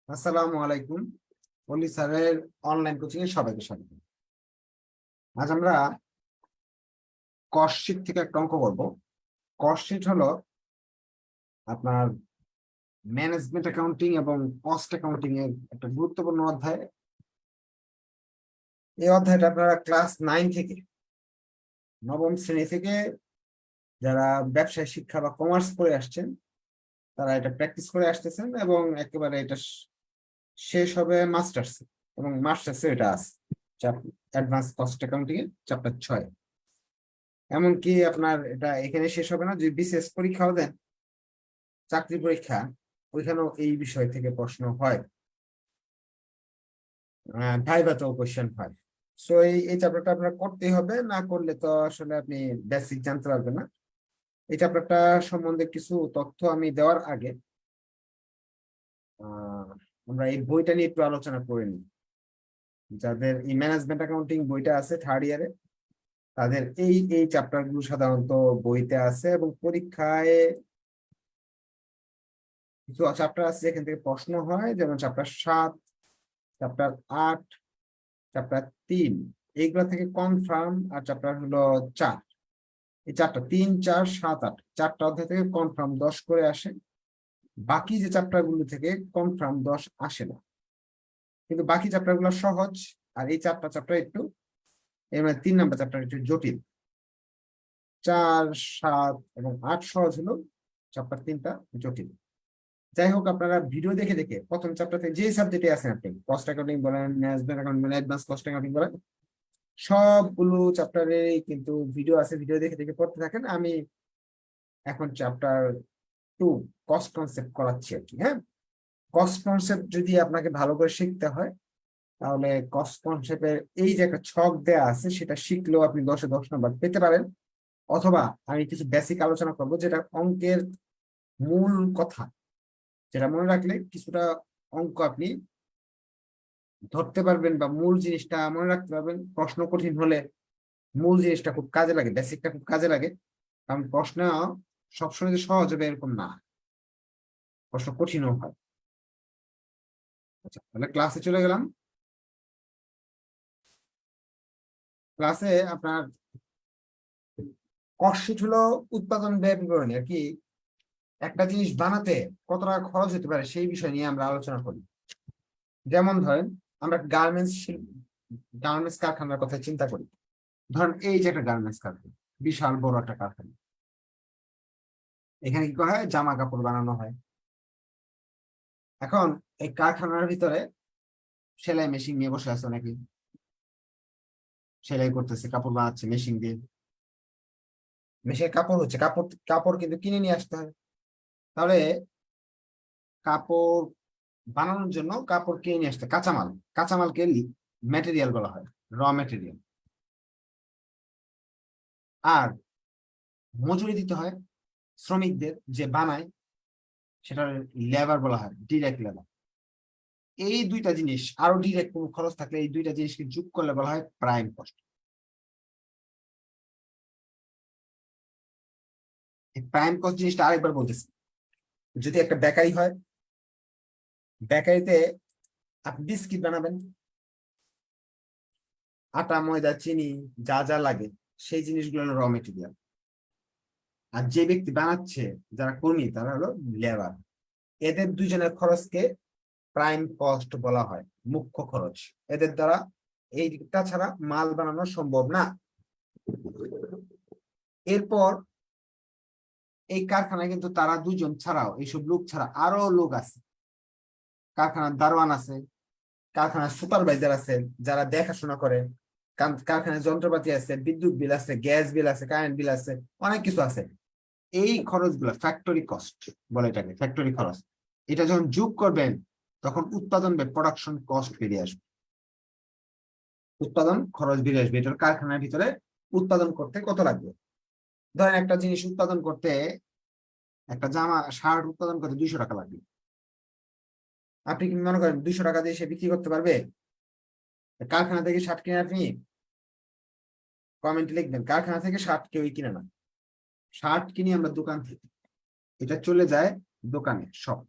আসসালামু আলাইকুম। পল্লী স্যারের অনলাইন কোচিং এ সবাইকে স্বাগত। আজ আমরা কস্ট শীট থেকে একটা অঙ্ক করবো। কস্ট শীট হলো আপনার ম্যানেজমেন্ট অ্যাকাউন্টিং এবং কস্ট অ্যাকাউন্টিং এর একটা গুরুত্বপূর্ণ অধ্যায়। এই অধ্যায়টা আপনারা ক্লাস 9 থেকে, নবম শ্রেণী থেকে যারা ব্যবসায় শিক্ষা বা কমার্স পড়ে আসছেন তারা এটা প্র্যাকটিস করে আসতেছেন এবং একেবারে এটা শেষ হবে মাস্টার্স, এবং মাস্টার্সে এটা আছে অ্যাডভান্স কস্ট অ্যাকাউন্টিং এর চ্যাপ্টার 6। এমনকি আপনার এটা এখানে শেষ হবে না, যদি বিসিএস পরীক্ষাও দেন, চাকরি পরীক্ষা, ওইখানেও এই বিষয় থেকে প্রশ্ন হয়, ভাইভাতেও কোশ্চেন হয়। সো এই চ্যাপ্টারটা আপনার করতেই হবে, না করলে তো আসলে আপনি বেসিক জানতে পারবেন না। এই চ্যাপ্টারটা সম্বন্ধে কিছু তথ্য আমি দেওয়ার আগে আমরা এই বইটা নিয়ে একটু আলোচনা করে নিই। যাদের এই ম্যানেজমেন্ট অ্যাকাউন্টিং বইটা আছে থার্ড ইয়ারে, তাদের এই চ্যাপ্টার গুলো সাধারণত বইতে আছে, এবং পরীক্ষায় কিছু চ্যাপ্টার আছে যেখান থেকে প্রশ্ন হয়, যেমন চ্যাপ্টার 7, চ্যাপ্টার 8, চ্যাপ্টার 3, এইগুলা থেকে কনফার্ম। আর চ্যাপ্টার হলো 4, এই 4টা 3, 4, 7, 8 4টা অধ্যায় থেকে কনফার্ম 10 করে আসে। বাকি যে চ্যাপ্টার গুলো থেকে কনফার্ম 10 আসে না, কিন্তু বাকি চ্যাপ্টার গুলো সহজ। আর এই 4টা চ্যাপ্টার একটু, এর মানে 3 নাম্বার চ্যাপ্টার একটু জটিল। 4, 7 এবং 8 সহজ হলো, চ্যাপ্টার 3টা জটিল। যাই হোক, আপনারা ভিডিও দেখে দেখে প্রথম চ্যাপ্টার থেকে যে সাবজেক্টে আছেন, আপনি কস্ট অ্যাকাউন্টিং বলেন, ম্যানেজমেন্ট অ্যাকাউন্টিং বলেন, অ্যাডভান্স কস্ট অ্যাকাউন্টিং বলেন, সবগুলো চ্যাপ্টারে কিন্তু ভিডিও আছে, ভিডিও দেখে দেখে পড়তে থাকেন। আমি এখন চ্যাপ্টার 2 কস্ট কনসেপ্ট করাচ্ছি আর কি। হ্যাঁ, কস্ট কনসেপ্ট যদি আপনাকে ভালো করে শিখতে হয়, তাহলে কস্ট কনসেপ্টের এই যে একটা ছক দেয়া আছে, সেটা শিখলেও আপনি 10-এ 10 নাম্বার পেতে পারেন। অথবা আমি কিছু বেসিক আলোচনা করবো, যেটা অঙ্কের মূল কথা, যেটা মনে রাখলে কিছুটা অঙ্ক আপনি ধরতে পারবেন, বা মূল জিনিসটা মনে রাখতে পারবেন। প্রশ্ন কঠিন হলে মূল জিনিসটা খুব কাজে লাগে, বেসিকটা খুব কাজে লাগে। কারণ প্রশ্ন সবসময় যে সহজ হবে এরকম না, প্রশ্ন কঠিনও হয়। আচ্ছা, তাহলে ক্লাসে চলে গেলাম। ক্লাসে আপনার কস্ট শিট হলো উৎপাদন ব্যয় বিবরণী আর কি। একটা জিনিস বানাতে কত টাকা খরচ হতে পারে সেই বিষয় নিয়ে আমরা আলোচনা করি। যেমন ধরেন, আমরা গার্মেন্টস কারখানার কথা চিন্তা করি। ধরেন এই যে একটা গার্মেন্টস কারখানা, বিশাল বড় একটা কারখানা। এখানে কি করা হয়? জামা কাপড় বানানো হয়। এখন এই কারখানার ভিতরে সেলাই মেশিন নিয়ে বসে আছে নাকি, সেলাই করতেছে, কাপড় বানাচ্ছে মেশিন দিয়ে। মেশিনের কাপড় হচ্ছে, কাপড় কাপড় কিন্তু কিনে নিয়ে আসতে হয়। তাহলে কাপড় বানানোর জন্য কাপড় কিনে নিয়ে আসতে কাঁচামাল, কাঁচামালকে ম্যাটেরিয়াল বলা হয়, র ম্যাটেরিয়াল। আর মজুরি দিতে হয় শ্রমিকদের, যে বানায়, সেটা লেবার বলা হয়, ডিরেক্ট লেবার। এই দুইটা জিনিস, আরো ডিরেক্ট কোনো খরচ থাকলে এই দুইটা জিনিসকে যোগ করলে বলা হয় প্রাইম কস্ট। এই প্রাইম কস্ট জিনিসটা আরেকবার বলতেছি। যদি একটা বেকারি হয়, বেকারিতে আপনি বিস্কিট বানাবেন, আটা, ময়দা, চিনি, যা যা লাগে সেই জিনিসগুলো হলো র মেটেরিয়াল। আর যে ব্যক্তি বানাচ্ছে, যারা কর্মী, তারা হলো লেবার। এদের দুইজনের খরচকে প্রাইম কস্ট বলা হয়, মুখ্য খরচ। এদের দ্বারা এইটা ছাড়া মাল বানানো সম্ভব না। এরপর এই কারখানায় কিন্তু তারা দুজন ছাড়াও, এইসব লোক ছাড়া আরো লোক আছে। কারখানার দারোয়ান আছে, কারখানার সুপারভাইজার আছে যারা দেখাশোনা করে, কারখানার যন্ত্রপাতি আছে, বিদ্যুৎ বিল আছে, গ্যাস বিল আছে, কারেন্ট বিল আছে, অনেক কিছু আছে। এই খরচগুলো ফ্যাক্টরি কস্ট বলে, এটাকে ফ্যাক্টরি খরচ। এটা যখন যোগ করবেন, তখন উৎপাদন ব্যয়, প্রোডাকশন কস্ট বেরিয়ে আসবে। উৎপাদন খরচ বেরিয়ে আসবে, এটার কারখানার ভিতরে উৎপাদন করতে কত লাগবে। ধরেন একটা জিনিস উৎপাদন করতে, একটা জামা শার্ট উৎপাদন করতে 200 টাকা লাগবে। আপনি কি মনে করেন 200 টাকা দিয়ে সে বিক্রি করতে পারবে? কারখানা থেকে শার্ট কিনে আপনি কমেন্টে লিখবেন, কারখানা থেকে শার্ট কেউই কিনে না, শার্ট কিনি আমরা দোকান থেকে। এটা চলে যায় দোকানে সব।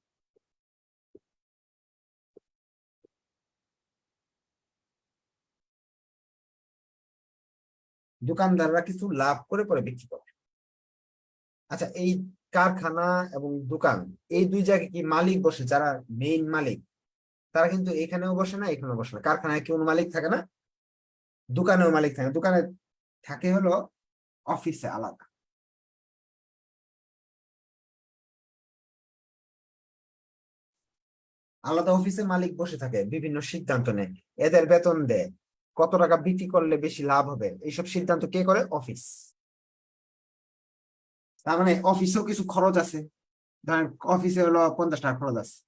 দোকানদাররা কিছু লাভ করে পরে বিক্রি করে। আচ্ছা, এই কারখানা এবং দোকান এই দুই জায়গায় কি মালিক বসে? যারা মেইন মালিক তারা কিন্তু এখানেও বসে না, এখানেও বসে না। কারখানায় কেউ মালিক থাকে না, দোকানেও মালিক থাকে না। দোকানে থাকে হলো অফিসে আলাদা। আলাদা অফিসে মালিক বসে থাকে, বিভিন্ন সিদ্ধান্ত নেয়, এদের বেতন দেয়, কত টাকা বিক্রি করলে বেশি লাভ হবে, এইসব সিদ্ধান্ত কে করে? অফিস। তার মানে অফিসেও কিছু খরচ আছে। ধরেন অফিসে হলো 50 টাকা খরচ আছে,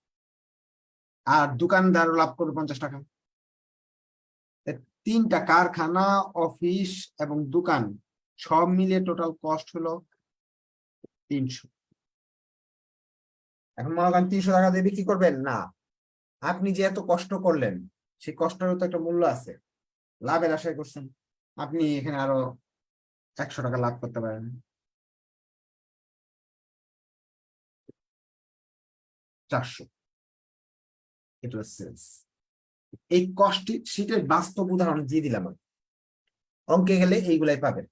আর দোকানদার লাভ করবে 50 টাকা। এ তিনটা কারখানা, অফিস এবং দোকান সব মিলিয়ে টোটাল কস্ট হলো 300। এখন মনে করেন 300 টাকা দিয়ে বিক্রি করবেন না, আপনি যে এত কষ্ট করলেন সেই কষ্টেরও তো একটা মূল্য আছে, লাভের আশায় করছেন, আপনি এখানে আরো 100 টাকা লাভ করতে পারেন। 400, এটা সেলস। এই কষ্ট শীটের বাস্তব উদাহরণ দিয়ে দিলাম আমি। অঙ্কে গেলে এইগুলাই পাবেন,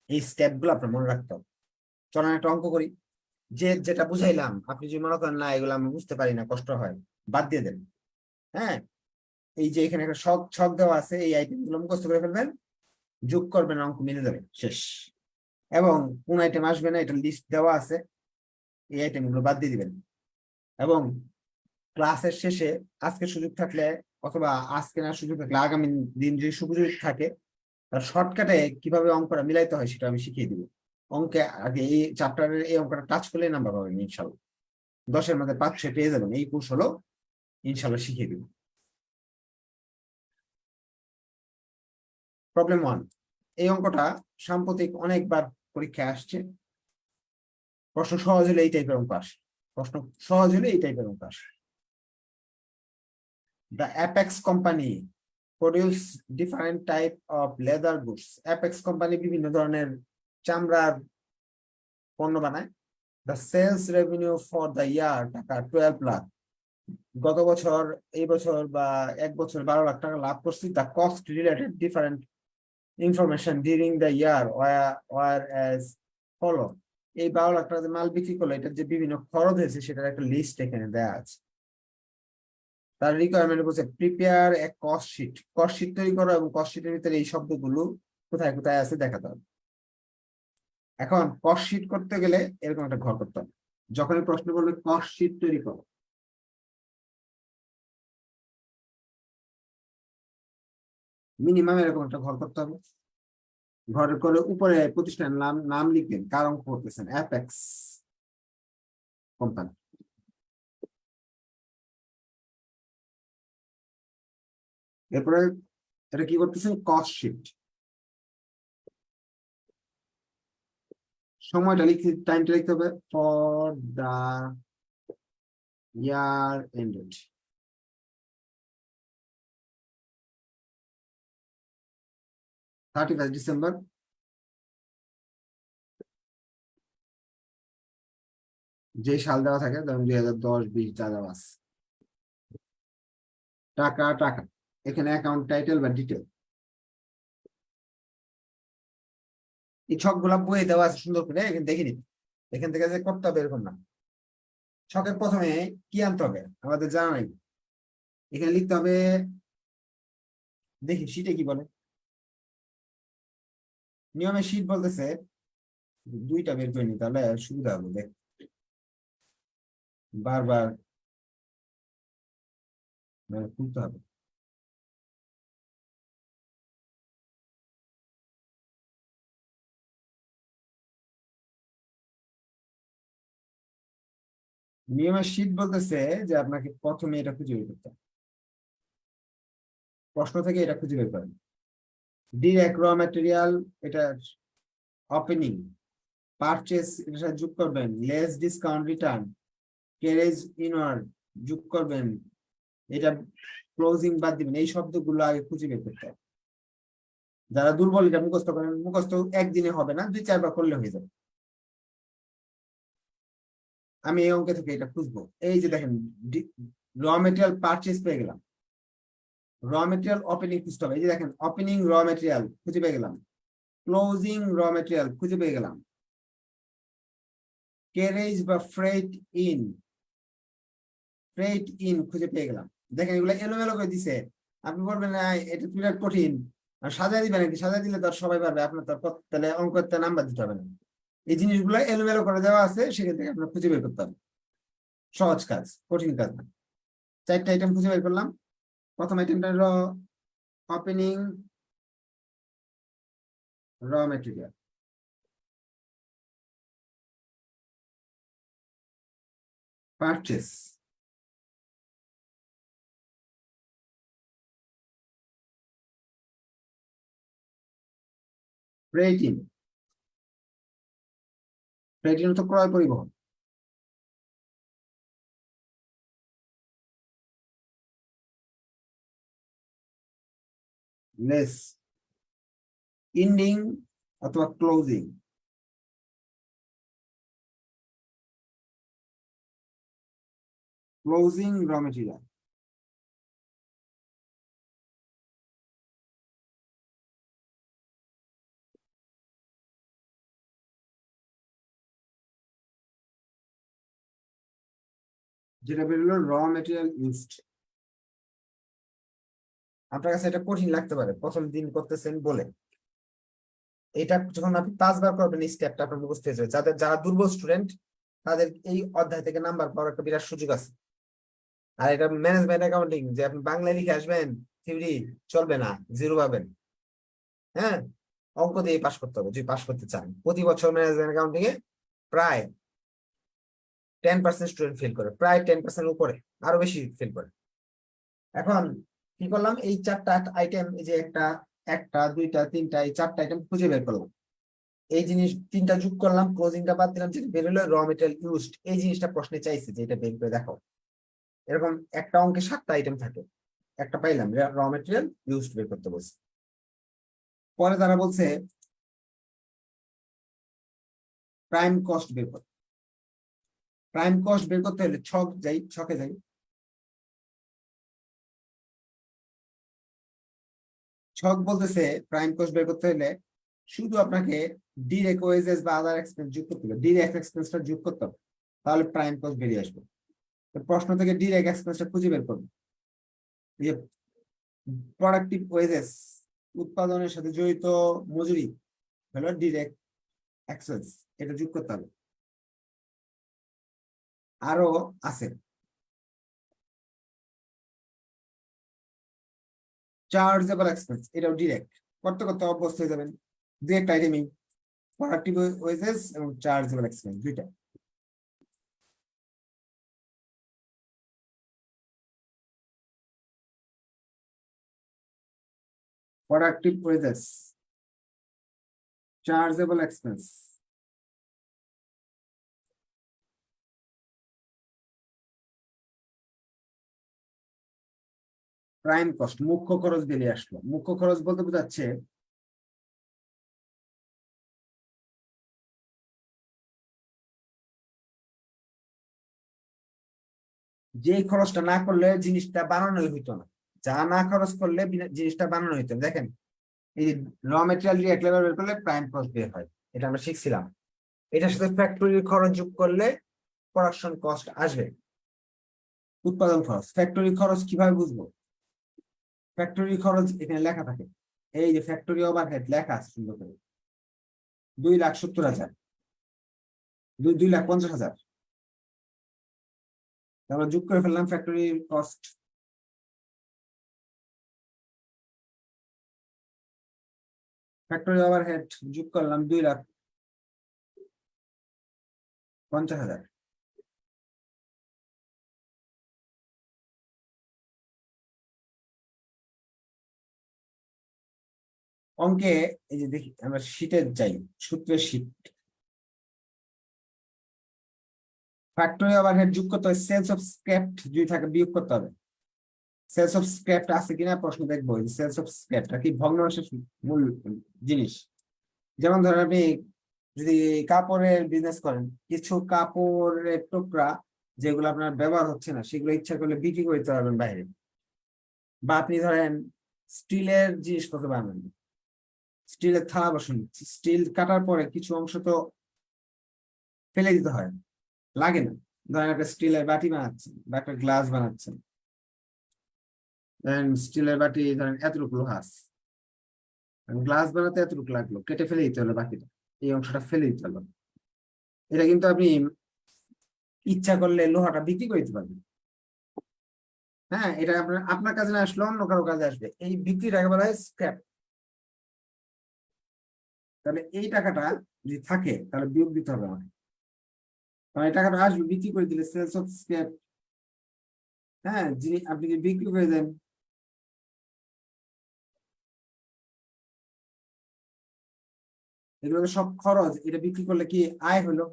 এই স্টেপ গুলো আপনার মনে রাখতে হবে। চলেন একটা অঙ্ক করি। যে যেটা বুঝাইলাম আপনি যদি মনে করেন না এগুলো আমি বুঝতে পারি না, কষ্ট হয়, বাদ দিয়ে দেন। হ্যাঁ, এই যে এখানে একটা ছক ছক দেওয়া আছে, এই আইটেম গুলো মুখস্থ করে ফেলবেন, যোগ করবেন, অঙ্ক মিলে যাবে, শেষ। এবং কোন আইটেম আসবে না এটা লিস্ট দেওয়া আছে, এই আইটেম গুলো বাদ দিয়ে দিবেন। এবং ক্লাসের শেষে আজকে সুযোগ থাকলে, অথবা আজকে না সুযোগ থাকলে আগামী দিন যদি সুযোগ থাকে, তার শর্টকাটে কিভাবে অঙ্কটা মিলাইতে হয় সেটা আমি শিখিয়ে দিব। অঙ্কে আগে এই চ্যাপ্টারের এই অঙ্কটা টাচ করলে নাম্বার পাবেন ইনশাল্লাহ। 10-এর মধ্যে 5-6 পেয়ে যাবেন, এই কৌশলও ইনশাল্লাহ শিখিয়ে দিব। প্রবলেম 1, এই অঙ্কটা সাম্প্রতিক অনেকবার পরীক্ষায় আসছে। প্রশ্ন সহজ হলে এই টাইপের অঙ্ক আসে, প্রশ্ন সহজ হলে এই টাইপের অঙ্ক আসে। The apex company produce different type of leather goods. Apex company বিভিন্ন ধরনের চামড়ার পণ্য বানায়। The sales revenue for the year taka 12 lakh. গত বছর, এই বছর বা এক বছর 12 লাখ টাকা লাভ করছি। The cost related different information during the year were as follow. এই 12 লাখ টাকা যে মাল বিক্রি করলো, এটার যে বিভিন্ন খরচ হয়েছে সেটার একটা লিস্ট এখানে দেওয়া আছে। তার রিকোয়ারমেন্ট বলছে prepare a cost sheet. Cost sheet তৈরি করো এবং কস্ট শিটের ভিতরে এই শব্দগুলো কোথায় কোথায় আছে দেখাতে হবে। এখন কস্ট শিট করতে গেলে এরকম একটা ঘর করতে হবে। যখনই প্রশ্ন করবে কস্ট শিট তৈরি করো, মিনিমাম এরকম একটা ঘর করতে হবে। ঘরের করে উপরে প্রতিষ্ঠানের নাম নাম লিখবেন, কার অঙ্ক করতেছেন, অ্যাপেক্স কোম্পানি। এরপরে এটা কি করতেছেন, কস্ট শিট। সময়টা লিখতে, টাইমটা লিখতে হবে, for the year ended 31 December. যে সাল দেওয়া থাকে, ধরুন 2010, 20 যা দেওয়া আছে। টাকা টাকা, এখানে অ্যাকাউন্ট টাইটেল বা ডিটেল। এই ছক গুলা বইয়ে দেওয়া আছে সুন্দর করে, এখানে দেখে নিন। এখান থেকে যে করতে হবে এরকম না। ছকের প্রথমে কি আনতে হবে আমাদের জানা নাই, এখানে লিখতে হবে। দেখি শীটে কি বলে। নিয়মে শীট বলতেছে, দুইটা বের করে নি তাহলে সুবিধা হবে দেখ, বারবার খুলতে হবে। নিয়মের শীট বলতেছে যে আপনাকে প্রথমে এটা খুঁজে বের করতে হবে, প্রশ্ন থেকে এটা খুঁজে বের করেন। ডিরেক্ট র ম্যাটেরিয়াল, এটা ওপেনিং, পারচেস এর সাথে যোগ করবেন, less discount return, carriage inward যোগ করবেন, এটা ক্লোজিং বাদ দিবেন। এই শব্দগুলো আগে খুঁজে বের করতে হবে। যারা দুর্বল এটা মুখস্থ করেন, মুখস্থ একদিনে হবে না, 2-4 বার করলে হয়ে যাবে। আমি এই অঙ্ক থেকে এটা খুঁজবো। এই যে দেখেন, র মেটেরিয়াল পারচেস পেয়ে গেলাম, র মেটেরিয়াল ওপেনিং খুঁজতে হবে। এই যে দেখেন, ওপেনিং র মেটেরিয়াল খুঁজে পেয়ে গেলাম, ক্লোজিং র মেটেরিয়াল খুঁজে পেয়ে গেলাম, ক্যারেজ বা ফ্রেট ইন খুঁজে পেয়ে গেলাম। দেখেন এগুলো এলোমেলো করে দিছে, আপনি বলবেন না এটা বিরাট কঠিন, আর সাজাই দিবেন নাকি? সাজাই দিলে তো আর সবাই পারবে, আপনার তো তাহলে অঙ্কতে নাম্বার দিতে হবে না। এই জিনিসগুলো এলোমেলো করে দেওয়া আছে, সেখান থেকে আপনার খুঁজে বের করতে হবে। সহজ কাজ, কঠিন কাজ না। 4টা আইটেম খুঁজে বের করলাম। প্রথম আইটেমটা হলো ওপেনিং র মেটেরিয়াল, পারচেস, ফ্রেট ইন তো ক্রয় পরিবহন, লেস, ইন্ডিং অথবা ক্লোজিং, ক্লোজিং র মেটেরিয়াল, যেটা বেরোলো র মেটেরিয়াল ইউজড। আপনার কাছে এটা কঠিন লাগতে পারে প্রথম দিন করতেছেন বলে, এটা যখন আপনি 5 বার করবেন এই স্টেপটা আপনার মুখস্থ হয়ে যাবে। যারা দুর্বল স্টুডেন্ট তাদের এই অধ্যায় থেকে নাম্বার পাওয়ার একটা বিরাট সুযোগ আছে। আর এটা ম্যানেজমেন্ট অ্যাকাউন্টিং, যে আপনি বাংলায় লিখে আসবেন থিওরি চলবে না, জিরো পাবেন। হ্যাঁ, অঙ্ক দিয়ে পাস করতে হবে যদি পাস করতে চান। প্রতি বছর ম্যানেজমেন্ট অ্যাকাউন্টিং এ প্রায় 10% স্টুডেন্ট ফেল করে, প্রায় 10% উপরে, আরো বেশি ফেল করে। এখন কি করলাম, এই 4টা আইটেম, এই যে একটা একটা দুইটা তিনটা, এই 4টা আইটেম খুঁজে বের করলাম। এই জিনিস 3টা যোগ করলাম, ক্লোজিংটা বাদ দিলাম, যেটা বের হলো র মেটেরিয়াল ইউজড। এই জিনিসটা প্রশ্নে চাইছে যে এটা বের করে দেখো। এরকম একটা অঙ্কে 7টা আইটেম থাকে, একটা পাইলাম, র মেটেরিয়াল ইউজড বের করতে বলছে। পরে তারা বলছে প্রাইম কস্ট বের করতে। প্রাইম কস্ট বের করতে হলে ছকে যাই। ছক বলতেছে প্রাইম কস্ট বের করতে হলে শুধু আপনাকে ডিরেক্ট ওয়েজেস বা আদার এক্সপেন্স যোগ করতে হবে, ডিরেক্ট এক্সপেন্সটা যোগ করতে হবে, তাহলে প্রাইম কস্ট বেরিয়ে আসবে। প্রশ্ন থেকে ডিরেক্ট এক্সপেন্সটা খুঁজে বের করবে। এই যে প্রোডাক্টিভ ওয়েজেস, উৎপাদনের সাথে জড়িত মজুরি হলো ডিরেক্ট এক্সপেন্স, এটা যোগ করতে হবে। আরো আছে চার্জেবল এক্সপেন্স, এটাও ডিরেক্ট। করতে করতে অভ্যস্ত হয়ে যাবেন। দুই একটা আইটেমই, প্রোডাক্টিভ ওয়েজেস এবং চার্জেবল এক্সপেন্স, দুইটা। Productive wages, chargeable expense, prime cost, মুখ্য খরচ বেরিয়ে আসলো। মুখ্য খরচ বলতে বোঝাচ্ছে যে খরচটা না করলে জিনিসটা বানানোই হইতো না, যা না খরচ করলে জিনিসটা বানানো হইতো না। দেখেন এই র মেটেরিয়াল দিয়ে এক লেভেল বের করলে প্রাইম কস্ট বের হয়, এটা আমরা শিখছিলাম। এটার সাথে ফ্যাক্টরির খরচ যোগ করলে প্রোডাকশন কস্ট আসবে, উৎপাদন খরচ। ফ্যাক্টরি খরচ কিভাবে বুঝবো? ফ্যাক্টরি খরচ এখানে লেখা থাকে, এই যে ফ্যাক্টরি ওভারহেড লেখা আছে সুন্দর করে, 2,70,000, 2,50,000। আমরা যোগ করে ফেললাম ফ্যাক্টরি কস্ট, ফ্যাক্টরি ওভারহেড যোগ করলাম 2,50,000। অঙ্কে এই যে দেখি, আমরা শীটের যাই, সূত্রের শীট। ফ্যাক্টরি ওভারহেড যোগ করতে হবে, সেলস অফ স্ক্র্যাপ যদি থাকে বিয়োগ করতে হবে। সেলস অফ স্ক্র্যাপ আছে কিনা প্রশ্ন দেখবো। সেলস অফ স্ক্র্যাপটা কি? ভগ্নাংশের মূল জিনিস। যেমন ধরেন আপনি যদি কাপড়ের বিজনেস করেন, কিছু কাপড়ের টুকরা যেগুলো আপনার ব্যবহার হচ্ছে না, সেগুলো ইচ্ছা করলে বিক্রি করতে পারবেন বাইরে। বা আপনি ধরেন স্টিলের জিনিসপত্র বানাবেন, স্টিলের থালা বাসন, স্টিল কাটার পরে কিছু অংশ তো ফেলে দিতে হয়, লাগে না? ধরেন একটা স্টিলের বাটি বানাচ্ছেন বা একটা গ্লাস বানাচ্ছেন, ধরেন স্টিলের বাটি ধরেন এতটুকু লোহা আছে, গ্লাস বানাতে এতটুকু লাগলো, কেটে ফেলে দিতে হলো বাকিটা, এই অংশটা ফেলে দিতে হলো। এটা কিন্তু আপনি ইচ্ছা করলে লোহাটা বিক্রি করে দিতে পারবেন। হ্যাঁ, এটা আপনার আপনার কাজে না আসলে অন্য কারো কাজে আসবে, এই বিক্রি টাকা বলা হয় স্ক্র্যাপ। তাহলে এই টাকাটা যদি থাকে তাহলে বিয়োগ দিতে হবে আমাকে, কারণ এই টাকাটা আসবে বিক্রি করে দিলে, সেলস অফ স্ক্র্যাপ। হ্যাঁ, যিনি আপনি যদি বিক্রি করে দেন, এগুলো তো সব খরচ, এটা বিক্রি করলে কি আয় হলো?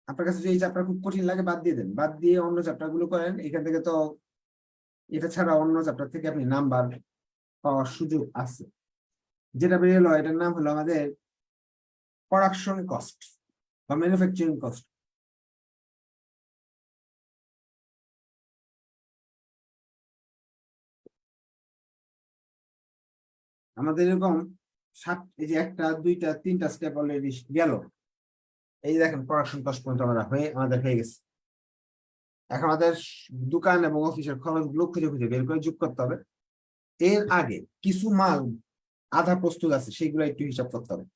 আপনার কাছে যদি এই চ্যাপ্টার খুব কঠিন লাগে বাদ দিয়ে দেন, বাদ দিয়ে অন্য চ্যাপ্টার গুলো করেন, এখান থেকে তো এটা ছাড়া অন্য চ্যাপ্টার থেকে আপনি নাম্বার পাওয়ার সুযোগ আছে। যেটা বেরিয়ে এলো এটার নাম হলো আমাদের প্রোডাকশন কস্ট বা ম্যানুফ্যাকচারিং কস্ট। আমাদের এরকম এই যে একটা দুইটা তিনটা স্টেপ অলরেডি গেল। এই যে দেখেন প্রোডাকশন কস্ট পর্যন্ত আমাদের হয়ে গেছে। এখন আমাদের দোকান এবং অফিসের খরচগুলো খুঁজে খুঁজে বের করে যোগ করতে হবে। এর আগে কিছু মাল আধা প্রস্তুত আছে, সেগুলো একটু হিসাব করতে হবে।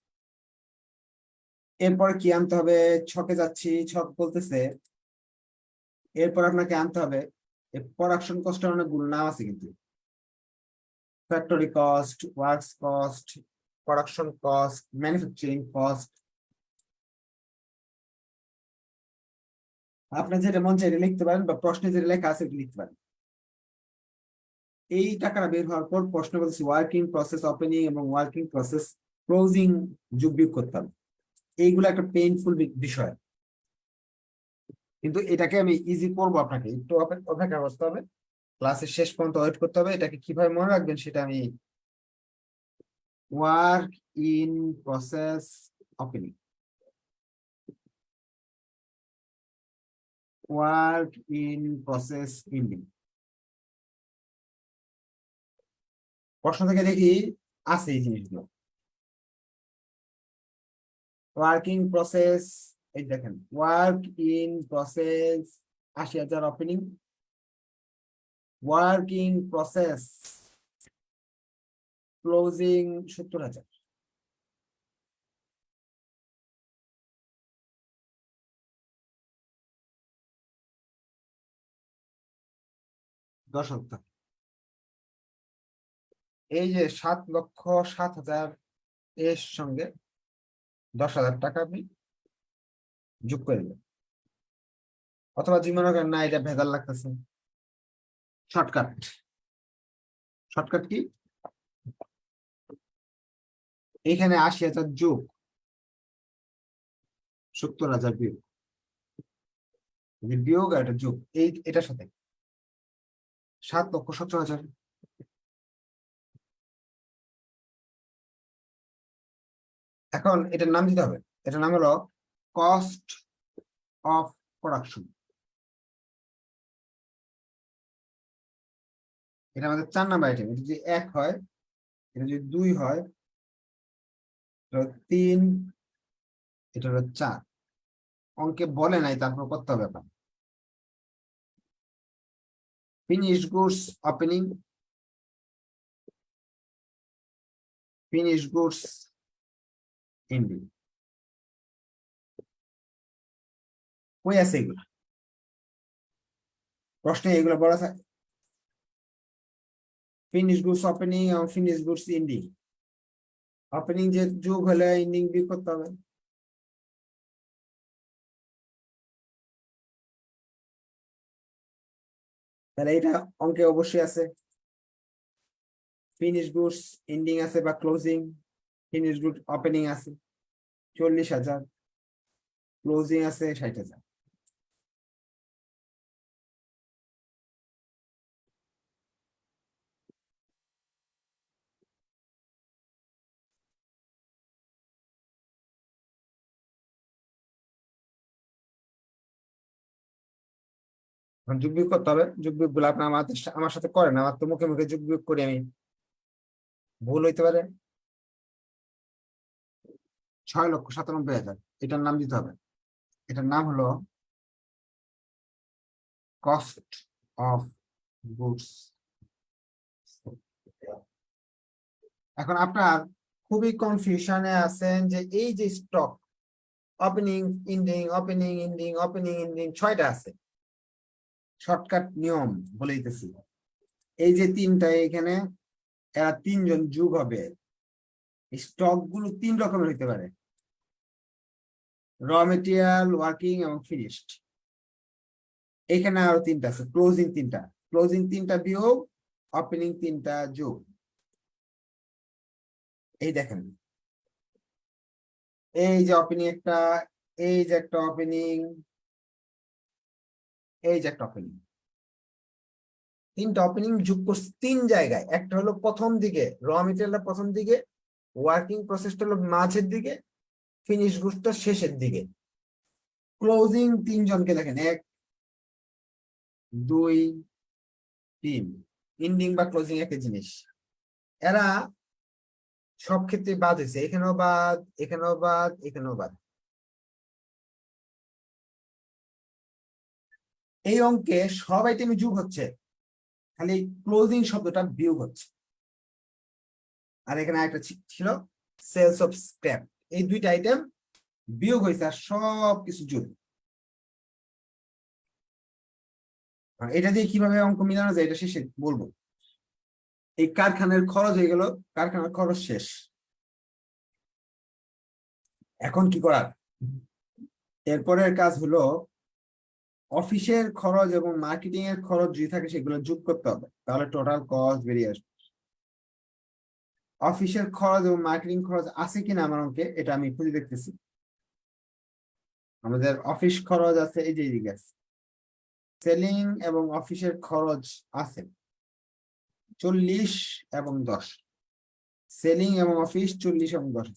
এরপরে কি আনতে হবে? ছকে যাচ্ছি, ছক বলতেছে এরপর আপনাকে আনতে হবে, প্রোডাকশন কস্টের অনেকগুলো নাম আছে কিন্তু, factory cost, works cost, production cost, manufacturing cost. আপনি যেটা মন চাই এটা লিখতে পারেন, বা প্রশ্নে যেটা লেখা আছে এটা লিখতে পারেন। এই টাকাটা বের হওয়ার পর প্রশ্ন বলছে ওয়ার্কিং প্রসেস ওপেনিং এবং ওয়ার্কিং প্রসেস ক্লোজিং যোগ বিয়োগ করতে হবে। এইগুলো একটা পেইনফুল বিষয়, কিন্তু এটাকে আমি ইজি করবো, আপনাকে একটু অপেক্ষা করতে হবে, ক্লাসের শেষ পর্যন্ত ওয়েট করতে হবে। এটাকে কিভাবে মনে রাখবেন সেটা আমি, work in process opening, work in process ending. প্রশ্ন থেকে দেখি আছে এই জিনিসগুলো। ওয়ার্কিং প্রসেস, এই দেখেন work in process ৮০,০০০ opening, working process closing ৭০,০০০। ১০,০০০। এই যে ৭,০০,০০০ এর সঙ্গে ১০,০০০ টাকা আপনি যোগ করে দেবেন। অথবা যদি মনে করেন না এটা ভেজাল লাগতেছে, শর্টকাট, শর্টকাট কি, এখানে ৮০,০০০ যোগ ৭০,০০০ বিয়োগ, বিয়োগ আর এটা যোগ, এই এটার সাথে ৭,৭০,০০০। এখন এটার নাম দিতে হবে, এটার নাম হলো কস্ট অফ প্রোডাকশন। এটা আমাদের ৪ নাম্বার আইটেম। এটা যদি ১ হয়, এটা যদি ২ হয়, এটা হলো ৩, এটা হলো ৪। অঙ্কে বলে নাই, তারপর করতে হবে আপনার। Finish goods opening, finish goods ending, কই আছে এগুলো প্রশ্নে? এগুলো বলা থাকে ফিনিশ গুডস ওপেনিং এবং ফিনিশ গুডস এন্ডিং। ওপেনিং যে যোগ হলে এন্ডিং বিয়োগ করতে হবে। তাহলে এটা অঙ্কে অবশ্যই আছে, ফিনিশ গুডস এন্ডিং আছে বা ক্লোজিং, ফিনিশ গুড ওপেনিং আছে ৪০,০০০, ক্লোজিং আছে ৬০,০০০। এখন যোগ বিয়োগ করতে হবে, যোগ বিয়োগ গুলো আপনার আমার সাথে করেন, আমার তো মুখে মুখে যোগ বিয়োগ করি আমি, ভুল হইতে পারে। 6,97,000, এটার নাম দিতে হবে। এটার নাম হলো কস্ট অফ গুডস। এখন আপনার খুবই কনফিউশনে আছেন যে এই যে stock opening ending opening ending opening ending 6টা আছে, শর্টকাট নিয়ম বলে দিতেছি। এই যে 3টা এখানে, এরা 3জন যোগ হবে। স্টক গুলো 3 রকমের হইতে পারে, র মেটেরিয়াল, ওয়ার্কিং এবং ফিনিশড। এখানে আরো 3টা আছে, ক্লোজিং 3টা, ক্লোজিং 3টা বিয়োগ ওপেনিং 3টা যোগ। এই দেখেন, এই যে ওপেনিং একটা, এই যে একটা ওপেনিং, এই যে একটা ওপেনিং, 3টা ওপেনিং যোগ করছে 3 জায়গায়। একটা হলো প্রথম দিকে, র মেটেরিয়ালটা প্রথম দিকে, ওয়ার্কিং প্রসেসটা হলো মাঝের দিকে, ফিনিশ গুডসটা শেষের দিকে। ক্লোজিং 3জনকে দেখেন, 1 2 3, এন্ডিং বা ক্লোজিং একটা জিনিস। এরা সব ক্ষেত্রে বাদ হয়েছে, এখানেও বাদ, এখানেও বাদ, এখানেও বাদ। এই অঙ্কে সব আইটেমে যোগ হচ্ছে, খালি ক্লোজিং শব্দটা বিয়োগ হচ্ছে। আর এখানে একটা ছিল সেলস অফ স্ক্র্যাপ, এই 2টা আইটেম বিয়োগ হয়েছে আর সব কিছু যোগ। এটা দিয়ে কিভাবে অঙ্ক মিলানো যায় এটা শেষে বলবো। এই কারখানার খরচ হয়ে গেল, কারখানার খরচ শেষ। এখন কি করার, এরপরের কাজ হলো অফিসের খরচ এবং মার্কেটিং এর খরচ যদি থাকে সেগুলো যোগ করতে হবে, তাহলে টোটাল কস্ট বেরিয়ে আসবে। অফিসের খরচ এবং মার্কেটিং খরচ আছে কিনা আমার অঙ্কে, এটা আমি খুঁজে দেখতেছি। আমাদের অফিস খরচ আছে, এই যে এইদিকে আছে, সেলিং এবং অফিসের খরচ আছে 40 এবং 10, সেলিং এবং অফিস 40 এবং 10।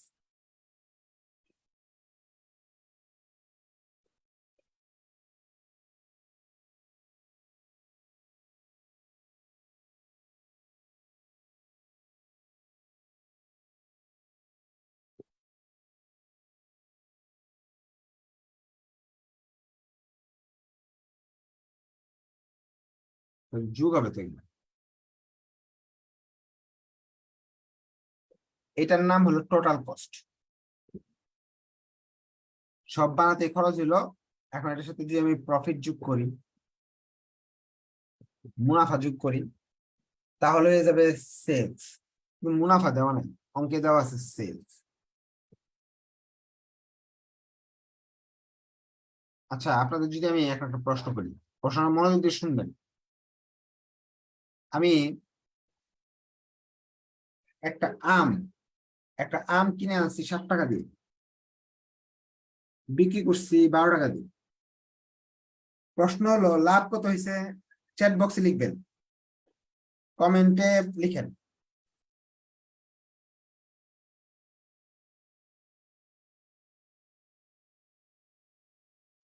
যোগ হবে তো এগুলো। এটার নাম হলো টোটাল কস্ট। সব বানাতে খরচ হলো, এখন এটার সাথে যদি আমি প্রফিট যোগ করি, মুনাফা যোগ করি, তাহলে হয়ে যাবে সেলস। মুনাফা দেওয়া নাই, অঙ্কে দেওয়া আছে সেলস। আচ্ছা, আপনাদের যদি আমি একটা প্রশ্ন করি, প্রশ্নটা মনোযোগ দিয়ে শুনবেন। আমি একটা আম একটা আম কিনে আনছি 7 টাকা দিয়ে, বিক্রি করছি 12 টাকা দিয়ে। প্রশ্ন হলো লাভ কত হয়েছে, চ্যাট বক্সে লিখবেন, কমেন্টে লিখেন।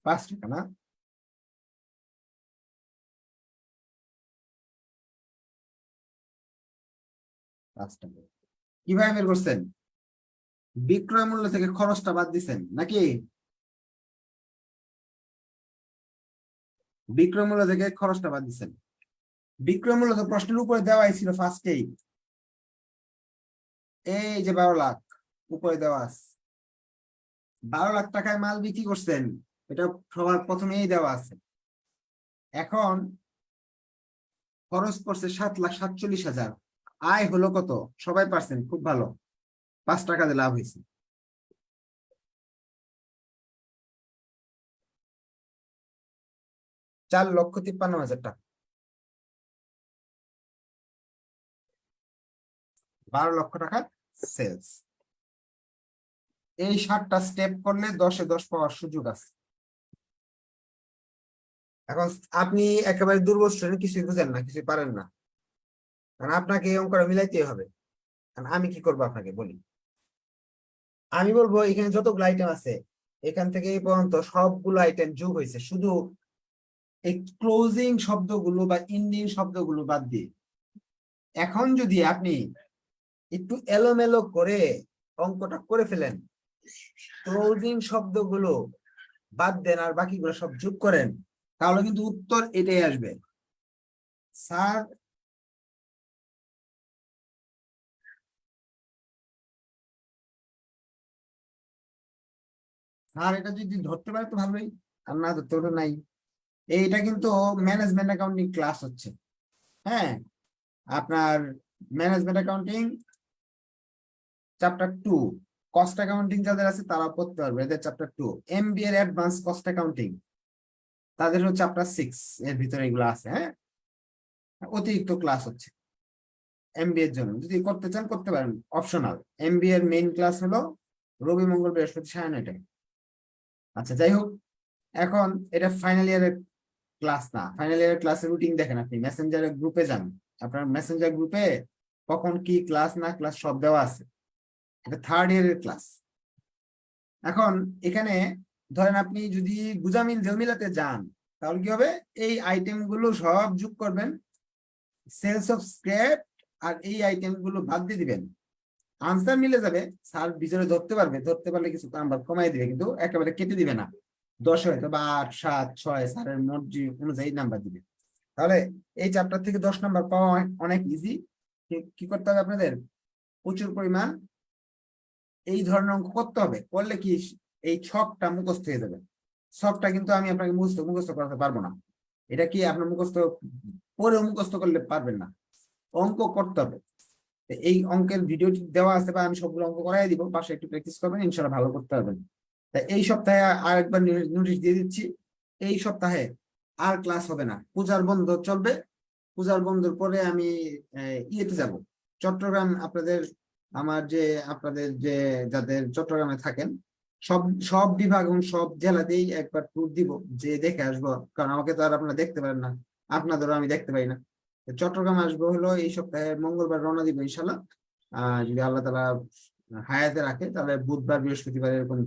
5 টাকা না? পাঁচ টাকা কিভাবে বের করছেন? বিক্রয় মূল্য থেকে খরচটা বাদ দিচ্ছেন নাকি? বিক্রয় মূল্য থেকে খরচটা বাদ দিচ্ছেন। বিক্রয় মূল্য তো প্রশ্নের উপরে দেওয়াই ছিল ফার্স্টেই, এই যে 12 লাখ উপরে দেওয়া আছে। 12 লাখ টাকায় মাল বিক্রি করছেন, এটা সবার প্রথমেই দেওয়া আছে। এখন খরচ পড়ছে 7,47,000, আয় হলো কত সবাই পারছেন, খুব ভালো, 5 টাকা দিয়ে লাভ হয়েছে। 4,53,000 টাকা, 12 লক্ষ টাকা সেলস। এই 7টা স্টেপ করলে 10-এ 10 পাওয়ার সুযোগ আছে। এখন আপনি একেবারে দুর্বল শ্রেণী, কিছুই বুঝেন না, কিছুই পারেন না, কারণ আপনাকে এই অঙ্কটা মিলাইতে হবে। কারণ আমি কি করবো আপনাকে বলি, আমি বলবো এখানে যতগুলো আইটেম আছে এখান থেকে এই পর্যন্ত সবগুলো আইটেম যোগ হয়েছে, শুধু এই ক্লোজিং শব্দগুলো বা ইন্ডিং শব্দগুলো বাদ দিয়ে এখন যদি আপনি একটু এলোমেলো করে অঙ্কটা করে ফেলেন, ক্লোজিং শব্দগুলো বাদ দেন আর বাকিগুলো সব যোগ করেন, তাহলে কিন্তু উত্তর এটাই আসবে। স্যার এটা যদি ধরতে পারে তো ভালোই, আর না ধরতে পারে নাই। এইটা কিন্তু ম্যানেজমেন্ট অ্যাকাউন্টিং ক্লাস হচ্ছে। হ্যাঁ, আপনার management accounting chapter 2, cost accounting যাদের আছে তারা পড়তে পারবে, এদের চ্যাপ্টার 2। এমবিএ এর অ্যাডভান্স কস্ট অ্যাকাউন্টিং তাদের হচ্ছে চ্যাপ্টার 6, এর ভিতরে এগুলো আছে। হ্যাঁ, অতিরিক্ত ক্লাস হচ্ছে এমবিএ এর জন্য, যদি করতে চান করতে পারেন, অপশনাল। এমবিএ এর মেইন ক্লাস হলো রবি মঙ্গল বৃহস্পতি 9:30টায়। আচ্ছা, যাই হোক, এখন এটা ফাইনাল ইয়ারের ক্লাস না। ফাইনাল ইয়ারের ক্লাসের রুটিন দেখেন, আপনি মেসেঞ্জারের গ্রুপে যান, আপনার মেসেঞ্জার গ্রুপে কখন কি ক্লাস না ক্লাস সব দেওয়া আছে। এটা থার্ড ইয়ারের ক্লাস। এখন এখানে ধরেন আপনি যদি গুজামিল জমিলাতে যান, তাহলে কি হবে, এই আইটেম গুলো সব যোগ করবেন, সেলস অফ স্ক্র্যাপ আর এই আইটেম গুলো বাদ দিয়ে দিবেন, আনসার মিলে যাবে। স্যার ভিতরে ধরতে পারবে, ধরতে পারলে কিছু নাম্বার কমাই দিবে, কিন্তু একেবারে কেটে দিবে না। 10 হয়তো বা 8, 7, 6 স্যারের মর্জি অনুযায়ী নাম্বার দিবে। তাহলে এই চ্যাপ্টার থেকে 10 নাম্বার পাওয়া অনেক ইজি। কি করতে হবে আপনাদের, প্রচুর পরিমাণ এই ধরনের অঙ্ক করতে হবে। করলে কি এই ছকটা মুখস্থ হয়ে যাবে। ছকটা কিন্তু আমি আপনাকে মুখস্থ করাতে পারবো না। এটা কি আপনার মুখস্থ পরে মুখস্থ করলে পারবেন না, অঙ্ক করতে হবে। এই অঙ্কের ভিডিও দেওয়া আছে, বা আমি সবগুলো অঙ্ক করাই দিব, বাসায় একটু প্র্যাকটিস করবেন, ইনশাল্লাহ ভালো করতে পারবেন। তাই এই সপ্তাহে আরেকবার নোটিশ দিয়ে দিচ্ছি, এই সপ্তাহে আর ক্লাস হবে না, পূজার বন্ধ চলবে। পূজার বন্ধের পরে আমি ইয়েতে যাব, চট্টগ্রাম। আপনাদের যে যাদের চট্টগ্রামে থাকেন, সব সব বিভাগ এবং সব জেলাতেই একবার ট্যুর দিব, যে দেখে আসবো। কারণ আমাকে তো আর আপনারা দেখতে পারেন না, আপনাদেরও আমি দেখতে পাই না। চট্টগ্রাম আসবো হলো এই সপ্তাহে মঙ্গলবার রওনা দিব ইনশাল্লাহ। যদি আল্লাহ তাআলা হায়াতে রাখে, তাহলে বুধবার বৃহস্পতিবার এরকম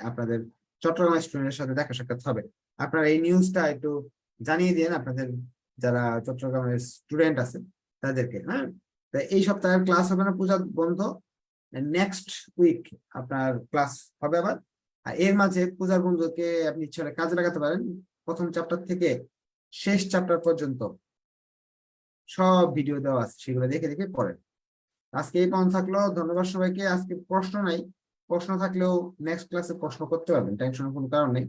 আপনাদের চট্টগ্রাম স্টুডেন্টের সাথে দেখা সাক্ষাৎ হবে। আপনারা এই নিউজটা একটু জানিয়ে দিন আপনাদের যারা চট্টগ্রামের স্টুডেন্ট আছে তাদেরকে। হ্যাঁ, এই সপ্তাহের ক্লাস হবে না, পূজা বন্ধ। নেক্সট উইক আপনার ক্লাস হবে আবার। আর এর মাঝে পূজার বন্ধুকে আপনি ইচ্ছে হলে কাজে লাগাতে পারেন। প্রথম চ্যাপ্টার থেকে শেষ চ্যাপ্টার পর্যন্ত সব ভিডিও দেওয়া আছে, সেগুলো দেখে দেখে পড়েন। আজকে এই পর্যন্ত থাকলো, ধন্যবাদ সবাইকে। আজকে প্রশ্ন নাই, প্রশ্ন থাকলেও নেক্সট ক্লাসে প্রশ্ন করতে পারবেন, টেনশনের কোনো কারণ নেই।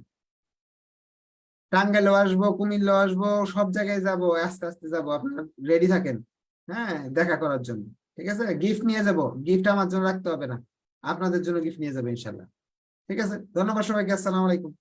টাঙ্গাইলেও আসবো, কুমিল্লাও আসবো, সব জায়গায় যাব, আস্তে আস্তে যাব, আপনারা রেডি থাকেন। হ্যাঁ, দেখা করার জন্য। ঠিক আছে, গিফট নিয়ে যাব, গিফট আমার জন্য রাখতে হবে না, আপনাদের জন্য গিফট নিয়ে যাবে ইনশাল্লাহ। ঠিক আছে, ধন্যবাদ সবাইকে, আসসালামু আলাইকুম।